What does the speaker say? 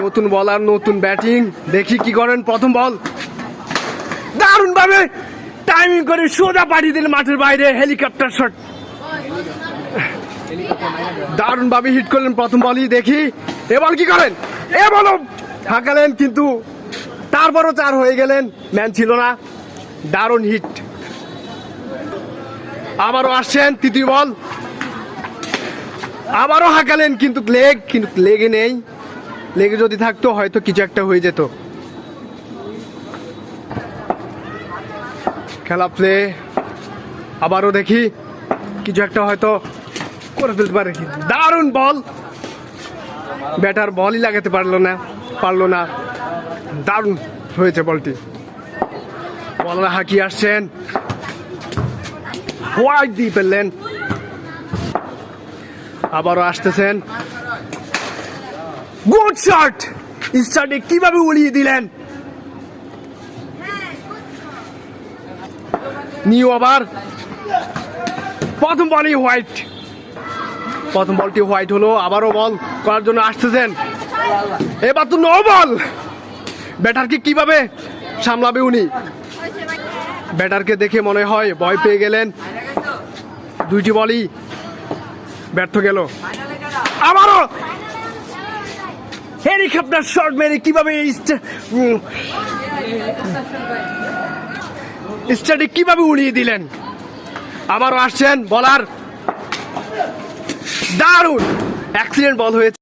নতুন বলার নতুন ব্যাটিং, দেখি কি করেন। প্রথম বল দারুণ ভাবে টাইমিং করে সোজা পাঠিয়ে দিলেন মাঠের বাইরে, হেলিকপ্টার শট দারুণ ভাবে হিট করলেন প্রথম বলই। দেখি এ বল কি করেন, এ বল হাঁকালেন কিন্তু তারপরও 4 হয়ে গেলেন, ম্যান ছিল না। দারুণ হিট। আবারও আসছেন তৃতীয় বল, আবারও হাঁকালেন কিন্তু লেগে নেই। লেগে যদি থাকতো হয়তো কিছু একটা হয়ে যেত। খেলা প্লে, আবারও দেখি কিছু একটা হয়তো করে ফেলতে পারে। দারুণ বল, ব্যাটার বলই লাগাতে পারলো না। দারুণ হয়েছে বলটি। বলার হাঁকিয়ে আসছেন, হোয়াইট দিয়ে ফেললেন। আবারও আসতেছেন, গুড শট, স্টার্টে কিভাবে উড়িয়ে দিলেন। নিউ ওভার, প্রথম বলই হোয়াইট, প্রথম বলটি হোয়াইট হলো। আবারও বল করার জন্য আসতেছেন, এবার তো নো বল। ব্যাটারকে কিভাবে সামলাবে উনি, ব্যাটারকে দেখে মনে হয় ভয় পেয়ে গেলেন। দুইটি বলই ব্যর্থ গেল। আবারও হেলিকপ্টার শট মেরে কিভাবে স্টাডি কিভাবে উড়িয়ে দিলেন। আবারও আসছেন বলার, দারুণ অ্যাক্সিডেন্ট বল হয়েছে।